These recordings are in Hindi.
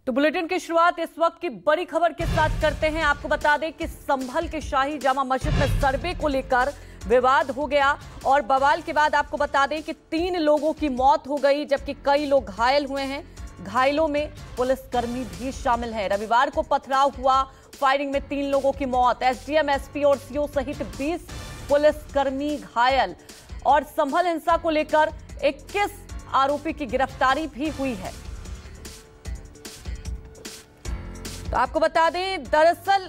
तो बुलेटिन की शुरुआत इस वक्त की बड़ी खबर के साथ करते हैं। आपको बता दें कि संभल के शाही जामा मस्जिद में सर्वे को लेकर विवाद हो गया और बवाल के बाद आपको बता दें कि 3 लोगों की मौत हो गई, जबकि कई लोग घायल हुए हैं। घायलों में पुलिसकर्मी भी शामिल है। रविवार को पथराव हुआ, फायरिंग में 3 लोगों की मौत, एसडीएम, एसपी और सीओ सहित 20 पुलिसकर्मी घायल। और संभल हिंसा को लेकर 21 आरोपी की गिरफ्तारी भी हुई है। तो आपको बता दें, दरअसल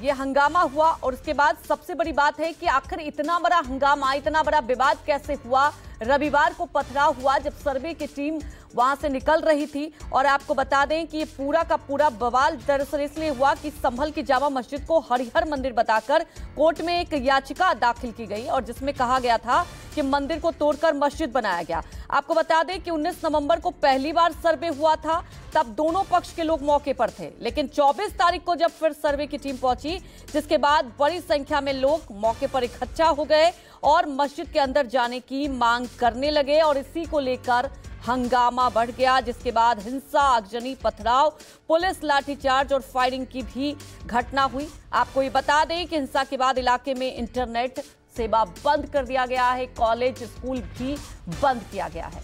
ये हंगामा हुआ और उसके बाद सबसे बड़ी बात है कि आखिर इतना बड़ा हंगामा, इतना बड़ा विवाद कैसे हुआ। रविवार को पथराव हुआ जब सर्वे की टीम वहां से निकल रही थी। और आपको बता दें कि ये पूरा का पूरा बवाल दरअसल इसलिए हुआ कि संभल की जामा मस्जिद को हरिहर मंदिर बताकर कोर्ट में एक याचिका दाखिल की गई और जिसमें कहा गया था कि मंदिर को तोड़कर मस्जिद बनाया गया। आपको बता दें कि 19 नवंबर को पहली बार सर्वे हुआ था, तब दोनों पक्ष के लोग मौके पर थे। लेकिन 24 तारीख को जब फिर सर्वे की टीम पहुंची, जिसके बाद बड़ी संख्या में लोग मौके पर इकट्ठा हो गए और मस्जिद के अंदर जाने की मांग करने लगे और इसी को लेकर हंगामा बढ़ गया, जिसके बाद हिंसा, आगजनी, पथराव, पुलिस लाठीचार्ज और फायरिंग की भी घटना हुई। आपको ये बता दें कि हिंसा के बाद इलाके में इंटरनेट सेवा बंद कर दिया गया है, कॉलेज, स्कूल भी बंद किया गया है।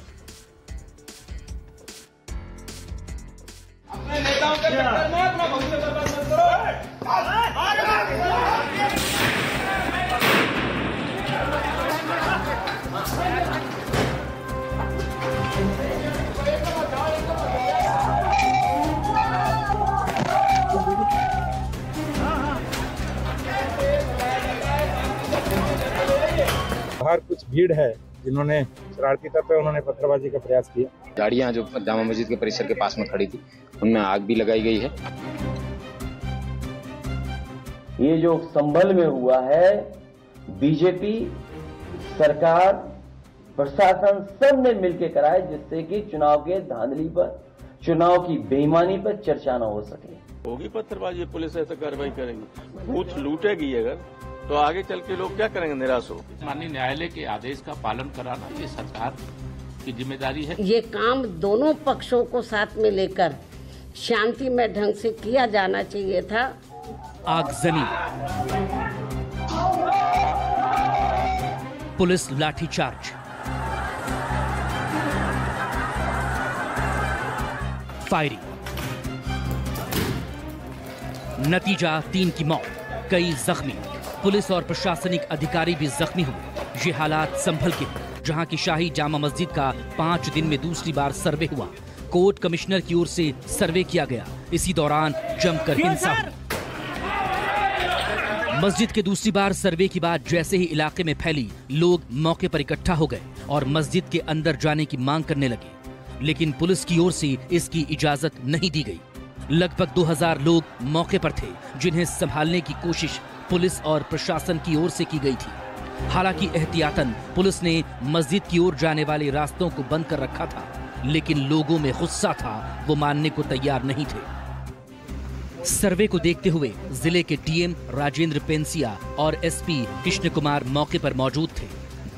अपने नेताओं के चक्कर में अपना भविष्य बर्बाद मत करो। बाहर कुछ भीड़ है जिन्होंने शरारती तत्व उन्होंने पत्थरबाजी का प्रयास किया। गाड़ियां जो जामा मस्जिद के परिसर के पास में खड़ी थी, उनमें आग भी लगाई गई है। ये जो संभल में हुआ है, बीजेपी सरकार, प्रशासन सब ने मिलकर करा है, जिससे कि चुनाव के धांधली पर, चुनाव की बेईमानी पर चर्चा न हो सके। होगी पत्थरबाजी, पुलिस ऐसे कार्रवाई करेगी, बूथ लूटेगी अगर, तो आगे चल के लोग क्या करेंगे, निराश हो। माननीय न्यायालय के आदेश का पालन कराना ये सरकार की जिम्मेदारी है। ये काम दोनों पक्षों को साथ में लेकर शांतिमय ढंग से किया जाना चाहिए था। आगजनी, पुलिस लाठीचार्ज, फायरिंग, नतीजा 3 की मौत, कई जख्मी। पुलिस और प्रशासनिक अधिकारी भी जख्मी हुए। ये हालात संभल के, जहां की शाही जामा मस्जिद का 5 दिन में दूसरी बार सर्वे हुआ। कोर्ट कमिश्नर की ओर से सर्वे किया गया। इसी दौरान जमकर हिंसा हुई। मस्जिद के दूसरी बार सर्वे की बात जैसे ही इलाके में फैली, लोग मौके पर इकट्ठा हो गए और मस्जिद के अंदर जाने की मांग करने लगे, लेकिन पुलिस की ओर से इसकी इजाजत नहीं दी गई। लगभग 2000 लोग मौके पर थे, जिन्हें संभालने की कोशिश पुलिस और प्रशासन की ओर से की गई थी। हालांकि एहतियातन पुलिस ने मस्जिद की ओर जाने वाले रास्तों को बंद कर रखा था, लेकिन लोगों में गुस्सा था, वो मानने को तैयार नहीं थे। सर्वे को देखते हुए जिले के डीएम राजेंद्र पेंसिया और एसपी कृष्ण कुमार मौके पर मौजूद थे।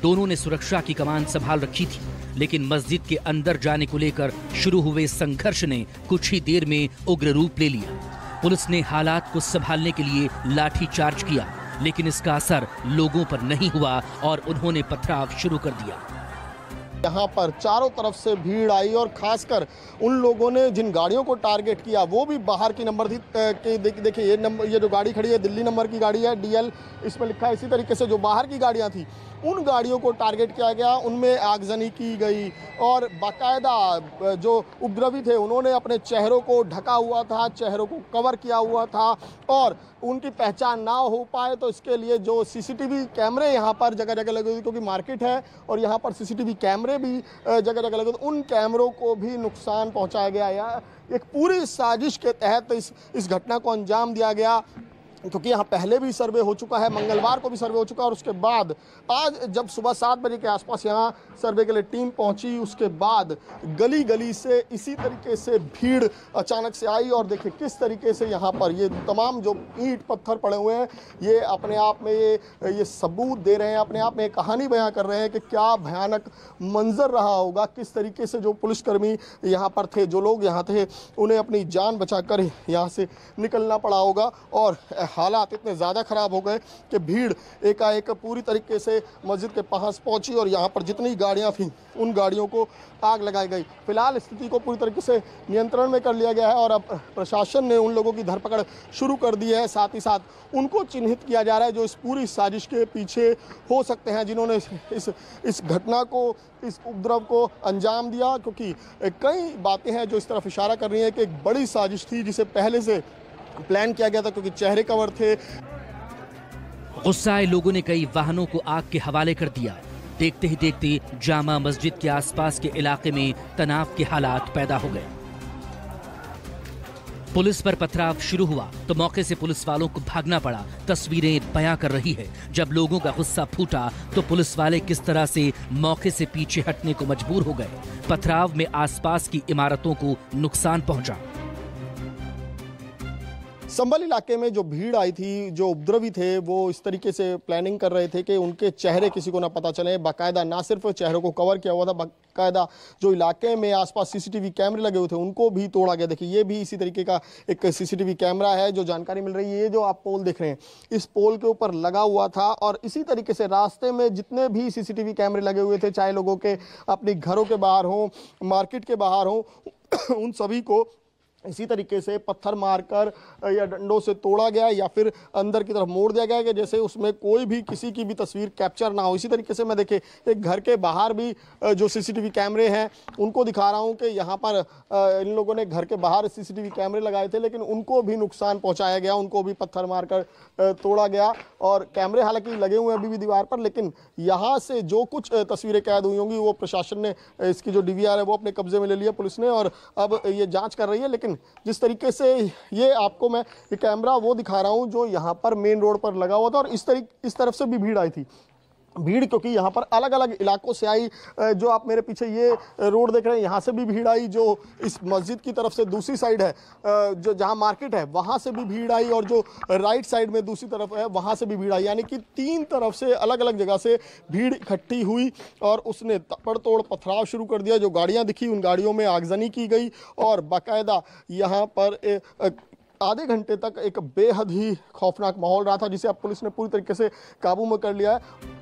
दोनों ने सुरक्षा की कमान संभाल रखी थी, लेकिन मस्जिद के अंदर जाने को लेकर शुरू हुए संघर्ष ने कुछ ही देर में उग्र रूप ले लिया। पुलिस ने हालात को संभालने के लिए लाठी चार्ज किया, लेकिन इसका असर लोगों पर नहीं हुआ और उन्होंने पथराव शुरू कर दिया। यहाँ पर चारों तरफ से भीड़ आई और खासकर उन लोगों ने जिन गाड़ियों को टारगेट किया वो भी बाहर की नंबर थी। देखिए ये जो गाड़ी खड़ी है दिल्ली नंबर की गाड़ी है, DL इसमें लिखा है। इसी तरीके से जो बाहर की गाड़ियाँ थी उन गाड़ियों को टारगेट किया गया, उनमें आगजनी की गई और बाकायदा जो उपद्रवी थे उन्होंने अपने चेहरों को ढका हुआ था, चेहरों को कवर किया हुआ था और उनकी पहचान ना हो पाए तो इसके लिए जो CCTV कैमरे यहाँ पर जगह जगह लगे हुए, क्योंकि मार्केट है और यहाँ पर CCTV कैमरे भी जगह जगह लगे, तो उन कैमरों को भी नुकसान पहुँचाया गया। एक पूरी साजिश के तहत इस घटना को अंजाम दिया गया। क्योंकि यहाँ पहले भी सर्वे हो चुका है, मंगलवार को भी सर्वे हो चुका है और उसके बाद आज जब सुबह 7 बजे के आसपास यहाँ सर्वे के लिए टीम पहुँची, उसके बाद गली गली से इसी तरीके से भीड़ अचानक से आई। और देखिए किस तरीके से यहाँ पर ये तमाम जो ईंट पत्थर पड़े हुए हैं, ये अपने आप में ये सबूत दे रहे हैं, अपने आप में कहानी बयां कर रहे हैं कि क्या भयानक मंजर रहा होगा, किस तरीके से जो पुलिसकर्मी यहाँ पर थे, जो लोग यहाँ थे, उन्हें अपनी जान बचाकर यहाँ से निकलना पड़ा होगा। और हालात इतने ज़्यादा ख़राब हो गए कि भीड़ एकाएक पूरी तरीके से मस्जिद के पास पहुंची और यहाँ पर जितनी गाड़ियाँ थीं उन गाड़ियों को आग लगाई गई। फिलहाल स्थिति को पूरी तरीके से नियंत्रण में कर लिया गया है और अब प्रशासन ने उन लोगों की धरपकड़ शुरू कर दी है। साथ ही साथ उनको चिन्हित किया जा रहा है जो इस पूरी साजिश के पीछे हो सकते हैं, जिन्होंने इस घटना को, इस उपद्रव को अंजाम दिया। क्योंकि कई बातें हैं जो इस तरफ इशारा कर रही हैं कि एक बड़ी साजिश थी जिसे पहले से प्लान किया गया था, क्योंकि चेहरे कवर थे। गुस्साए लोगों ने कई वाहनों को आग के हवाले कर दिया। देखते ही देखते जामा मस्जिद के आसपास के इलाके में तनाव के हालात पैदा हो गए। पुलिस पर पथराव शुरू हुआ तो मौके से पुलिस वालों को भागना पड़ा। तस्वीरें बयां कर रही है, जब लोगों का गुस्सा फूटा तो पुलिस वाले किस तरह से मौके से पीछे हटने को मजबूर हो गए। पथराव में आसपास की इमारतों को नुकसान पहुंचा। संभल इलाके में जो भीड़ आई थी, जो उपद्रवी थे, वो इस तरीके से प्लानिंग कर रहे थे कि उनके चेहरे किसी को ना पता चले। बाकायदा ना सिर्फ चेहरों को कवर किया हुआ था, बाकायदा जो इलाके में आसपास सीसीटीवी कैमरे लगे हुए थे उनको भी तोड़ा गया। देखिए ये भी इसी तरीके का एक सीसीटीवी कैमरा है जो जानकारी मिल रही है। ये जो आप पोल देख रहे हैं, इस पोल के ऊपर लगा हुआ था और इसी तरीके से रास्ते में जितने भी सीसीटीवी कैमरे लगे हुए थे, चाहे लोगों के अपने घरों के बाहर हों, मार्केट के बाहर हों, उन सभी को इसी तरीके से पत्थर मारकर या डंडों से तोड़ा गया या फिर अंदर की तरफ मोड़ दिया गया कि जैसे उसमें कोई भी किसी की भी तस्वीर कैप्चर ना हो। इसी तरीके से मैं देखिए एक घर के बाहर भी जो सीसीटीवी कैमरे हैं उनको दिखा रहा हूं कि यहाँ पर इन लोगों ने घर के बाहर सीसीटीवी कैमरे लगाए थे, लेकिन उनको भी नुकसान पहुँचाया गया, उनको भी पत्थर मारकर तोड़ा गया। और कैमरे हालांकि लगे हुए हैं अभी भी दीवार पर, लेकिन यहाँ से जो कुछ तस्वीरें कैद हुई होंगी वो प्रशासन ने, इसकी जो DVR है वो अपने कब्जे में ले लिया पुलिस ने और अब ये जाँच कर रही है। लेकिन जिस तरीके से ये आपको मैं ये कैमरा वो दिखा रहा हूं जो यहाँ पर मेन रोड पर लगा हुआ था और इस तरफ से भी भीड़ आई थी। भीड़ क्योंकि यहाँ पर अलग अलग इलाकों से आई। जो आप मेरे पीछे ये रोड देख रहे हैं, यहाँ से भी भीड़ आई। जो इस मस्जिद की तरफ से दूसरी साइड है, जो जहाँ मार्केट है, वहाँ से भी भीड़ आई और जो राइट साइड में दूसरी तरफ है वहाँ से भी भीड़ आई। यानी कि 3 तरफ से अलग अलग जगह से भीड़ इकट्ठी हुई और उसने ताबड़तोड़ पथराव शुरू कर दिया। जो गाड़ियाँ दिखी उन गाड़ियों में आगजनी की गई और बाकायदा यहाँ पर आधे घंटे तक एक बेहद ही खौफनाक माहौल रहा था, जिसे अब पुलिस ने पूरी तरीके से काबू में कर लिया है।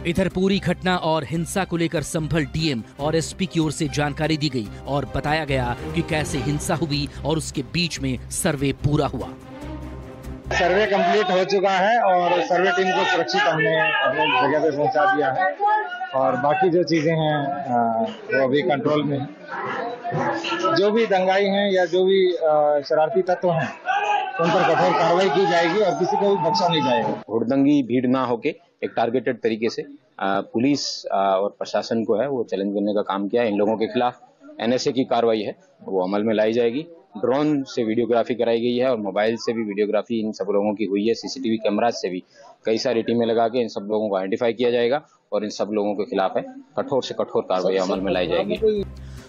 इधर पूरी घटना और हिंसा को लेकर संभल DM और SP की ओर से जानकारी दी गई और बताया गया कि कैसे हिंसा हुई और उसके बीच में सर्वे पूरा हुआ। सर्वे कंप्लीट हो चुका है और सर्वे टीम को सुरक्षित हमने अपनी जगह पे पहुंचा दिया है और बाकी जो चीजें हैं वो अभी कंट्रोल में है। जो भी दंगाई हैं या जो भी शरारती तत्व हैं उन पर कठोर कार्रवाई की जाएगी और किसी को भी बख्शा नहीं जाएगा। हुड़दंगी भीड़ ना होके एक टारगेटेड तरीके से पुलिस और प्रशासन को है वो चैलेंज करने का काम किया है। इन लोगों के खिलाफ NSA की कार्रवाई है वो अमल में लाई जाएगी। ड्रोन से वीडियोग्राफी कराई गई है और मोबाइल से भी वीडियोग्राफी इन सब लोगों की हुई है। CCTV कैमराज से भी कई सारी टीमें लगा के इन सब लोगों को आइडेंटिफाई किया जाएगा और इन सब लोगों के खिलाफ है कठोर से कठोर कार्रवाई अमल में लाई जाएगी।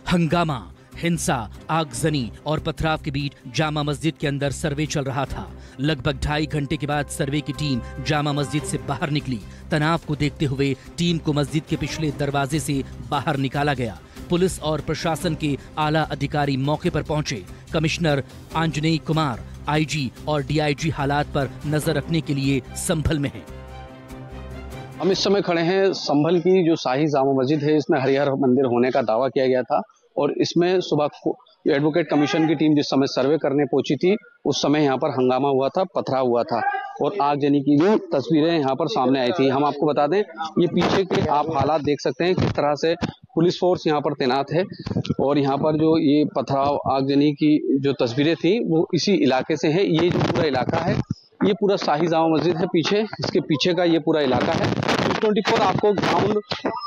हंगामा, हिंसा, आगजनी और पथराव के बीच जामा मस्जिद के अंदर सर्वे चल रहा था। लगभग 2.5 घंटे के बाद सर्वे की टीम जामा मस्जिद से बाहर निकली। तनाव को देखते हुए टीम को मस्जिद के पिछले दरवाजे से बाहर निकाला गया। पुलिस और प्रशासन के आला अधिकारी मौके पर पहुंचे। कमिश्नर आंजनेय कुमार, IG और DIG हालात पर नजर रखने के लिए संभल में हैं। हम इस समय खड़े हैं संभल की जो शाही जामा मस्जिद है, इसमें हरिहर मंदिर होने का दावा किया गया था और इसमें सुबह एडवोकेट कमीशन की टीम जिस समय सर्वे करने पहुंची थी उस समय यहाँ पर हंगामा हुआ था, पथराव हुआ था और आगजनी की भी तस्वीरें यहाँ पर सामने आई थी। हम आपको बता दें ये पीछे के आप हालात देख सकते हैं किस तरह से पुलिस फोर्स यहाँ पर तैनात है और यहाँ पर जो ये पथराव आगजनी की जो तस्वीरें थी वो इसी इलाके से है। ये जो पूरा इलाका है ये पूरा शाही जामा मस्जिद है, पीछे इसके पीछे का ये पूरा इलाका है। 24 आपको ग्राउंड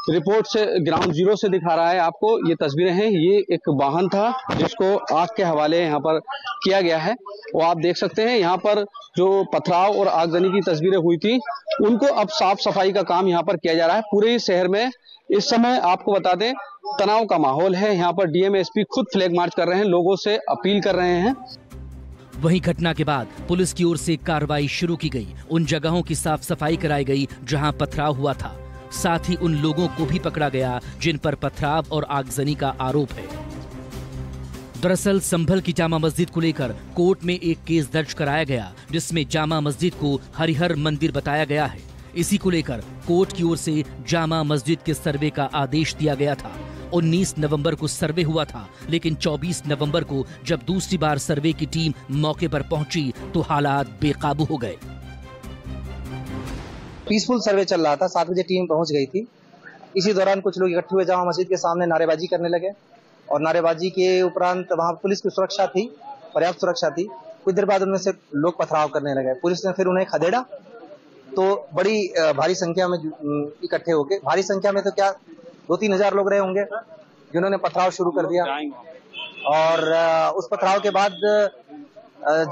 रिपोर्ट से, ग्राउंड जीरो से दिखा रहा है आपको। ये तस्वीरें हैं, ये एक वाहन था जिसको आग के हवाले यहाँ पर किया गया है। वो आप देख सकते हैं यहाँ पर जो पथराव और आगजनी की तस्वीरें हुई थी उनको अब साफ सफाई का काम यहाँ पर किया जा रहा है। पूरे शहर में इस समय आपको बता दें तनाव का माहौल है। यहाँ पर डीएम एसपी खुद फ्लैग मार्च कर रहे हैं, लोगों से अपील कर रहे हैं। वहीं घटना के बाद पुलिस की ओर से कार्रवाई शुरू की गई। उन जगहों की साफ सफाई कराई गई जहां पथराव हुआ था। साथ ही उन लोगों को भी पकड़ा गया जिन पर पथराव और आगजनी का आरोप है। दरअसल संभल की जामा मस्जिद को लेकर कोर्ट में एक केस दर्ज कराया गया जिसमें जामा मस्जिद को हरिहर मंदिर बताया गया है। इसी को लेकर कोर्ट की ओर से जामा मस्जिद के सर्वे का आदेश दिया गया था। 19 नवंबर को सर्वे हुआ था, लेकिन 24 नवंबर को जब दूसरी बार सर्वे की टीम मौके पर पहुंची तो हालात बेकाबू हो गए। पीसफुल सर्वे चल रहा था, 7 बजे टीम पहुंच गई थी। इसी दौरान कुछ लोग इकट्ठे हुए जामा मस्जिद के सामने नारेबाजी करने लगे और नारेबाजी के उपरांत वहां पुलिस की सुरक्षा थी, पर्याप्त सुरक्षा थी। कुछ देर बाद उनमें से लोग पथराव करने लगे। पुलिस ने फिर उन्हें खदेड़ा तो बड़ी भारी संख्या में इकट्ठे हो गए। भारी संख्या में तो क्या 2-3 हजार लोग रहे होंगे जिन्होंने पथराव शुरू कर दिया। और उस पथराव के बाद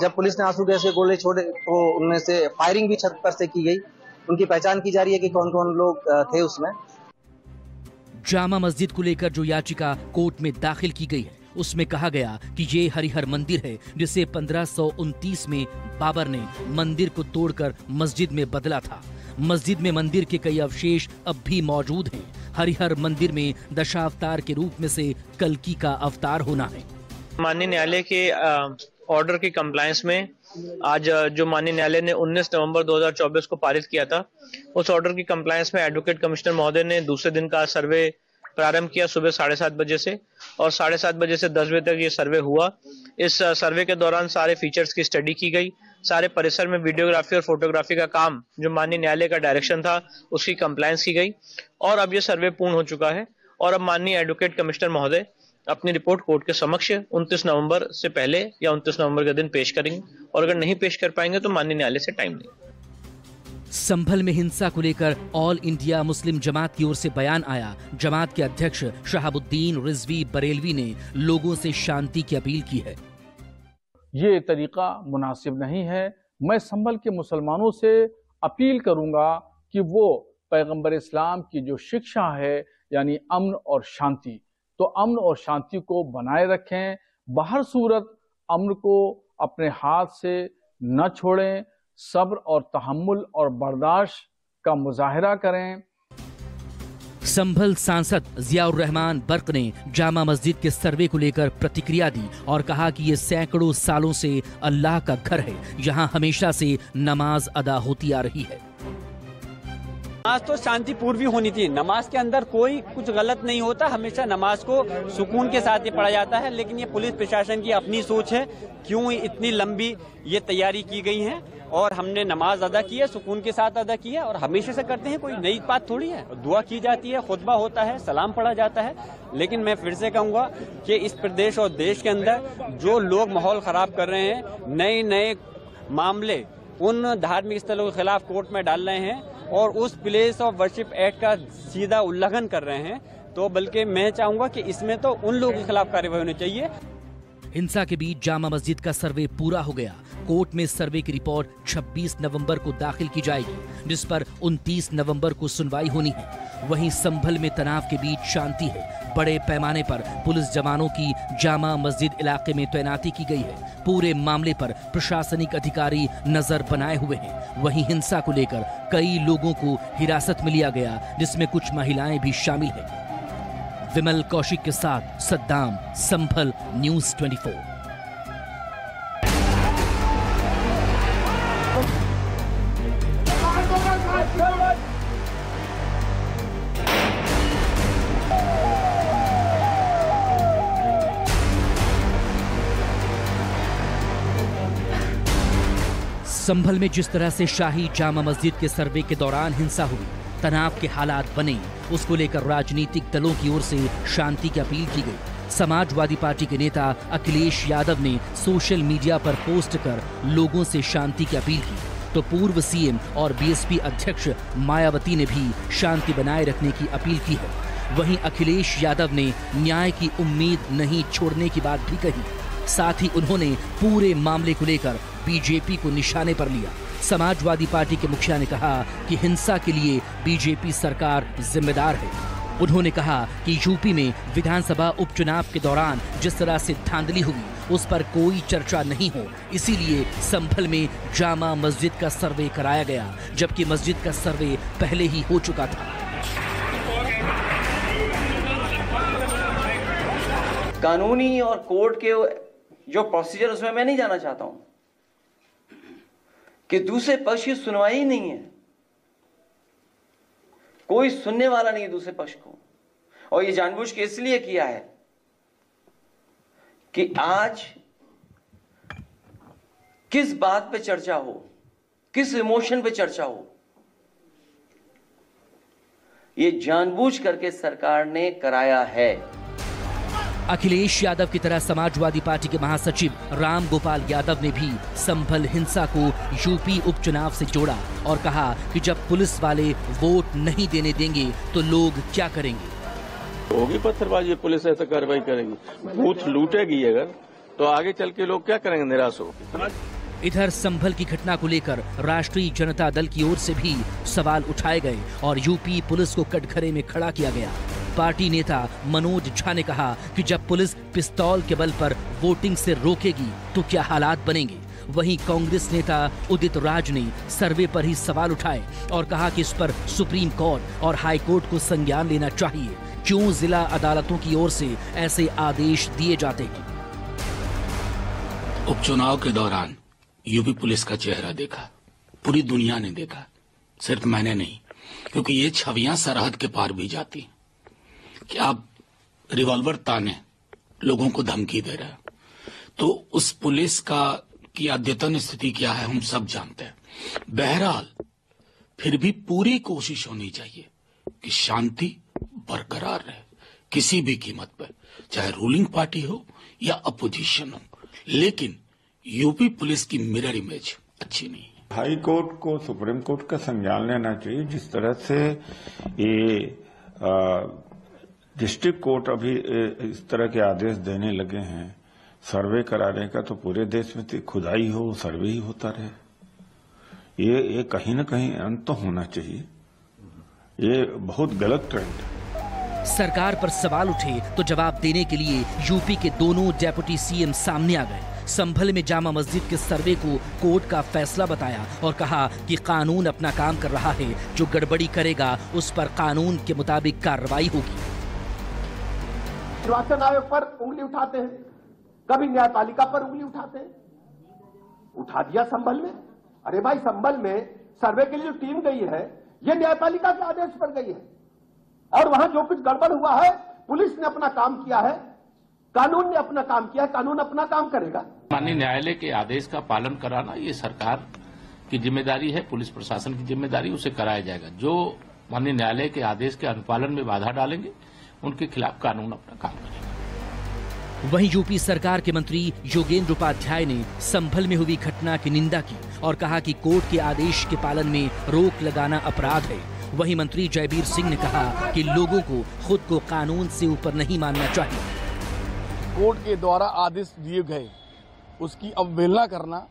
जब पुलिस ने आंसू गैस के गोले छोड़े तो उनमें से फायरिंग भी छत पर से की गई। उनकी पहचान की जा रही है कि कौन कौन लोग थे उसमें। जामा मस्जिद को लेकर जो याचिका कोर्ट में दाखिल की गई है उसमें कहा गया कि ये हरिहर मंदिर है जिसे 1529 में बाबर ने मंदिर को तोड़कर मस्जिद में बदला था। मस्जिद में मंदिर के कई अवशेष अब भी मौजूद हैं। हरिहर मंदिर में दशावतार के रूप में से कल्कि का अवतार होना है। माननीय न्यायालय के ऑर्डर की कंप्लायंस में आज जो माननीय न्यायालय ने 19 नवंबर 2024 को पारित किया था, उस ऑर्डर की कंप्लायंस में एडवोकेट कमिश्नर महोदय ने दूसरे दिन का सर्वे प्रारंभ किया सुबह 7:30 बजे से और 7:30 बजे से 10 बजे तक ये सर्वे हुआ। इस सर्वे के दौरान सारे फीचर्स की स्टडी की गई। सारे परिसर में वीडियोग्राफी और फोटोग्राफी का काम जो माननीय न्यायालय का डायरेक्शन था उसकी कंप्लायंस की गई और अब ये सर्वे पूर्ण हो चुका है। और अब माननीय एडवोकेट कमिश्नर महोदय अपनी रिपोर्ट कोर्ट के समक्ष 29 नवंबर से पहले या 29 नवंबर के दिन पेश करेंगे और अगर नहीं पेश कर पाएंगे तो माननीय न्यायालय से टाइम लेंगे। संभल में हिंसा को लेकर ऑल इंडिया मुस्लिम जमात की ओर से बयान आया। जमात के अध्यक्ष शहाबुद्दीन रिजवी बरेलवी ने लोगों से शांति की अपील की है। ये तरीका मुनासिब नहीं है। मैं संभल के मुसलमानों से अपील करूंगा कि वो पैगंबर इस्लाम की जो शिक्षा है यानी अमन और शांति, तो अमन और शांति को बनाए रखें। बाहर सूरत अमन को अपने हाथ से न छोड़ें। सब्र और तहम्मुल और बर्दाश्त का मुजाहिरा करें। संभल सांसद जियाउर रहमान बर्क ने जामा मस्जिद के सर्वे को लेकर प्रतिक्रिया दी और कहा कि ये सैकड़ों सालों से अल्लाह का घर है, यहाँ हमेशा से नमाज अदा होती आ रही है। नमाज तो शांतिपूर्व होनी थी। नमाज के अंदर कोई कुछ गलत नहीं होता, हमेशा नमाज को सुकून के साथ ही पढ़ा जाता है। लेकिन ये पुलिस प्रशासन की अपनी सोच है, क्यों इतनी लंबी ये तैयारी की गई है और हमने नमाज अदा की है, सुकून के साथ अदा किया और हमेशा से करते हैं, कोई नई बात थोड़ी है। दुआ की जाती है, खुतबा होता है, सलाम पढ़ा जाता है। लेकिन मैं फिर से कहूंगा कि इस प्रदेश और देश के अंदर जो लोग माहौल खराब कर रहे हैं, नए नए मामले उन धार्मिक स्थलों के खिलाफ कोर्ट में डाल रहे हैं और उस प्लेस ऑफ वर्शिप एक्ट का सीधा उल्लंघन कर रहे हैं, तो बल्कि मैं चाहूंगा कि इसमें तो उन लोगों के खिलाफ कार्रवाई होनी चाहिए। हिंसा के बीच जामा मस्जिद का सर्वे पूरा हो गया। कोर्ट में सर्वे की रिपोर्ट 26 नवंबर को दाखिल की जाएगी, जिस पर 29 नवंबर को सुनवाई होनी है। वहीं संभल में तनाव के बीच शांति है। बड़े पैमाने पर पुलिस जवानों की जामा मस्जिद इलाके में तैनाती की गई है। पूरे मामले पर प्रशासनिक अधिकारी नजर बनाए हुए हैं। वहीं हिंसा को लेकर कई लोगों को हिरासत में लिया गया, जिसमें कुछ महिलाएं भी शामिल हैं। विमल कौशिक के साथ सद्दाम, संभल, न्यूज़ 24। संभल में जिस तरह से शाही जामा मस्जिद के सर्वे के दौरान हिंसा हुई, तनाव के हालात बने, उसको लेकर राजनीतिक दलों की ओर से शांति की अपील की गई। समाजवादी पार्टी के नेता अखिलेश यादव ने सोशल मीडिया पर पोस्ट कर लोगों से शांति की अपील की, तो पूर्व सीएम और बीएसपी अध्यक्ष मायावती ने भी शांति बनाए रखने की अपील की है। वहीं अखिलेश यादव ने न्याय की उम्मीद नहीं छोड़ने की बात भी कही। साथ ही उन्होंने पूरे मामले को लेकर बीजेपी को निशाने पर लिया। समाजवादी पार्टी के मुखिया ने कहा कि हिंसा के लिए बीजेपी सरकार जिम्मेदार है। उन्होंने कहा कि यूपी में विधानसभा उपचुनाव के दौरान जिस तरह से धांधली हुई उस पर कोई चर्चा नहीं हो, इसीलिए संभल में जामा मस्जिद का सर्वे कराया गया, जबकि मस्जिद का सर्वे पहले ही हो चुका था। कानूनी और कोर्ट के जो प्रोसीजर उसमें मैं नहीं जाना चाहता हूं कि दूसरे पक्ष की सुनवाई ही नहीं है, कोई सुनने वाला नहीं है दूसरे पक्ष को। और ये जानबूझ के इसलिए किया है कि आज किस बात पे चर्चा हो, किस इमोशन पे चर्चा हो, ये जानबूझ करके सरकार ने कराया है। अखिलेश यादव की तरह समाजवादी पार्टी के महासचिव राम गोपाल यादव ने भी संभल हिंसा को यूपी उपचुनाव से जोड़ा और कहा कि जब पुलिस वाले वोट नहीं देने देंगे तो लोग क्या करेंगे। होगी पत्थरबाजी, पुलिस ऐसा कार्रवाई करेगी, बूथ लूटेगी अगर, तो आगे चल के लोग क्या करेंगे, निराश हो। इधर संभल की घटना को लेकर राष्ट्रीय जनता दल की ओर से भी सवाल उठाए गए और यूपी पुलिस को कटघरे में खड़ा किया गया। पार्टी नेता मनोज झा ने कहा कि जब पुलिस पिस्तौल के बल पर वोटिंग से रोकेगी तो क्या हालात बनेंगे। वहीं कांग्रेस नेता उदित राज ने सर्वे पर ही सवाल उठाए और कहा कि इस पर सुप्रीम कोर्ट और हाई कोर्ट को संज्ञान लेना चाहिए। क्यों जिला अदालतों की ओर से ऐसे आदेश दिए जाते हैं। उपचुनाव के दौरान यूपी पुलिस का चेहरा देखा, पूरी दुनिया ने देखा, सिर्फ मैंने नहीं, क्योंकि ये छवियां सरहद के पार भी जाती कि आप रिवॉल्वर ताने लोगों को धमकी दे रहे हैं, तो उस पुलिस का की अद्यतन स्थिति क्या है हम सब जानते हैं। बहरहाल फिर भी पूरी कोशिश होनी चाहिए कि शांति बरकरार रहे किसी भी कीमत पर, चाहे रूलिंग पार्टी हो या अपोजिशन हो, लेकिन यूपी पुलिस की मिरर इमेज अच्छी नहीं है। हाई कोर्ट को सुप्रीम कोर्ट का संज्ञान लेना चाहिए। जिस तरह से ये डिस्ट्रिक्ट कोर्ट अभी इस तरह के आदेश देने लगे हैं सर्वे कराने का, तो पूरे देश में खुदाई हो, सर्वे ही होता रहे। ये कहीं न कहीं अंत तो होना चाहिए। ये बहुत गलत ट्रेंड है। सरकार पर सवाल उठे तो जवाब देने के लिए यूपी के दोनों डेप्यूटी सीएम सामने आ गए। संभल में जामा मस्जिद के सर्वे को कोर्ट का फैसला बताया और कहा कि कानून अपना काम कर रहा है, जो गड़बड़ी करेगा उस पर कानून के मुताबिक कार्रवाई होगी। निर्वाचन आयोग पर उंगली उठाते हैं, कभी न्यायपालिका पर उंगली उठाते हैं। उठा दिया संभल में। अरे भाई, संभल में सर्वे के लिए जो टीम गई है ये न्यायपालिका के आदेश पर गई है, और वहां जो कुछ गड़बड़ हुआ है पुलिस ने अपना काम किया है, कानून ने अपना काम किया है, कानून अपना काम करेगा। माननीय न्यायालय के आदेश का पालन कराना ये सरकार की जिम्मेदारी है, पुलिस प्रशासन की जिम्मेदारी, उसे कराया जाएगा। जो माननीय न्यायालय के आदेश के अनुपालन में बाधा डालेंगे उनके खिलाफ कानून अपना काम करेगा। वहीं यूपी सरकार के मंत्री योगेंद्र उपाध्याय ने संभल में हुई घटना की निंदा की और कहा कि कोर्ट के आदेश के पालन में रोक लगाना अपराध है। वहीं मंत्री जयबीर सिंह ने कहा कि लोगों को खुद को कानून से ऊपर नहीं मानना चाहिए। कोर्ट के द्वारा आदेश दिए गए उसकी अवहेलना करना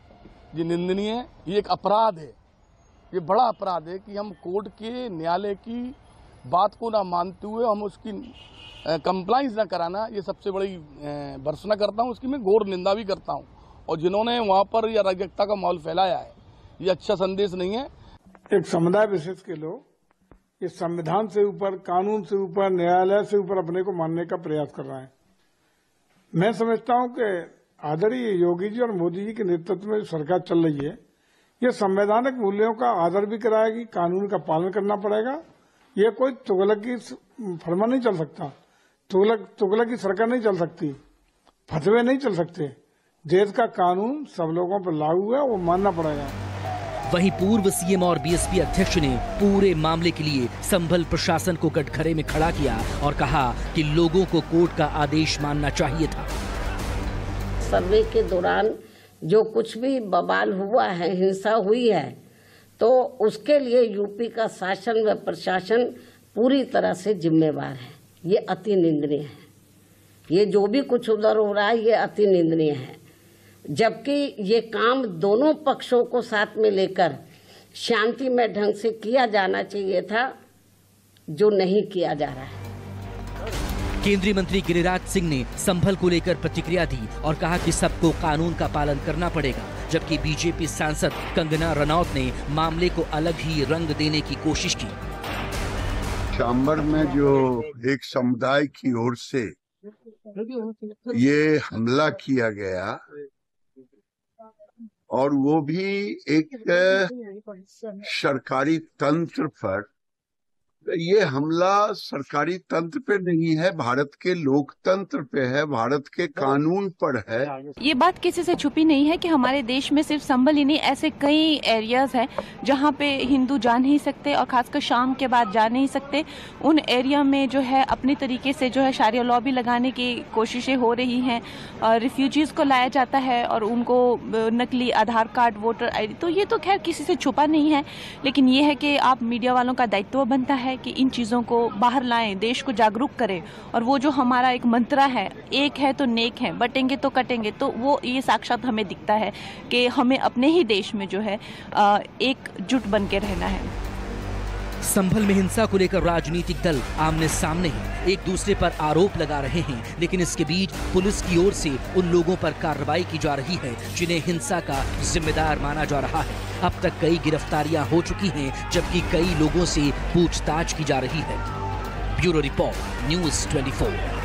ये निंदनीय है, ये एक अपराध है, ये बड़ा अपराध है कि हम कोर्ट के न्यायालय की बात को ना मानते हुए हम उसकी कंप्लाइंस ना कराना, ये सबसे बड़ी भर्त्सना करता हूँ, उसकी मैं घोर निंदा भी करता हूँ। और जिन्होंने वहाँ पर या अराजकता का माहौल फैलाया है ये अच्छा संदेश नहीं है। एक समुदाय विशेष के लोग इस संविधान से ऊपर, कानून से ऊपर, न्यायालय से ऊपर अपने को मानने का प्रयास कर रहे हैं। मैं समझता हूं कि आदरणीय योगी जी और मोदी जी के नेतृत्व में सरकार चल रही है, ये संवैधानिक मूल्यों का आदर भी कराएगी, कानून का पालन करना पड़ेगा। ये कोई तुगलक की फरमा नहीं चल सकता, तुगलक की सरकार नहीं चल सकती, फतवे नहीं चल सकते। देश का कानून सब लोगों पर लागू है, वो मानना पड़ेगा। वहीं पूर्व सीएम और बीएसपी अध्यक्ष ने पूरे मामले के लिए संभल प्रशासन को कटघरे में खड़ा किया और कहा कि लोगों को कोर्ट का आदेश मानना चाहिए था। सर्वे के दौरान जो कुछ भी बवाल हुआ है, हिंसा हुई है, तो उसके लिए यूपी का शासन व प्रशासन पूरी तरह से जिम्मेवार है। ये अति निंदनीय है। ये जो भी कुछ उधर हो रहा है ये अति निंदनीय है, जबकि ये काम दोनों पक्षों को साथ में लेकर शांतिमय ढंग से किया जाना चाहिए था, जो नहीं किया जा रहा है। केंद्रीय मंत्री गिरिराज सिंह ने संभल को लेकर प्रतिक्रिया दी और कहा कि सबको कानून का पालन करना पड़ेगा, जबकि बीजेपी सांसद कंगना रनौत ने मामले को अलग ही रंग देने की कोशिश की। सांभर में जो एक समुदाय की ओर से ये हमला किया गया और वो भी एक सरकारी तंत्र पर, ये हमला सरकारी तंत्र पे नहीं है, भारत के लोकतंत्र पे है, भारत के कानून पर है। ये बात किसी से छुपी नहीं है कि हमारे देश में सिर्फ संभल ही नहीं, ऐसे कई एरियाज हैं जहाँ पे हिंदू जा नहीं सकते और खासकर शाम के बाद जा नहीं सकते। उन एरिया में जो है अपनी तरीके से जो है शारिया लॉ भी लगाने की कोशिशें हो रही हैं और रिफ्यूजीज को लाया जाता है और उनको नकली आधार कार्ड, वोटर ID, तो ये तो खैर किसी से छुपा नहीं है। लेकिन ये है कि आप मीडिया वालों का दायित्व बनता है कि इन चीज़ों को बाहर लाएं, देश को जागरूक करें। और वो जो हमारा एक मंत्र है, एक है तो नेक है, बटेंगे तो कटेंगे, तो वो ये साक्षात हमें दिखता है कि हमें अपने ही देश में जो है एकजुट बन के रहना है। संभल में हिंसा को लेकर राजनीतिक दल आमने सामने हैं, एक दूसरे पर आरोप लगा रहे हैं, लेकिन इसके बीच पुलिस की ओर से उन लोगों पर कार्रवाई की जा रही है जिन्हें हिंसा का जिम्मेदार माना जा रहा है। अब तक कई गिरफ्तारियां हो चुकी हैं, जबकि कई लोगों से पूछताछ की जा रही है। Bureau report, news 24।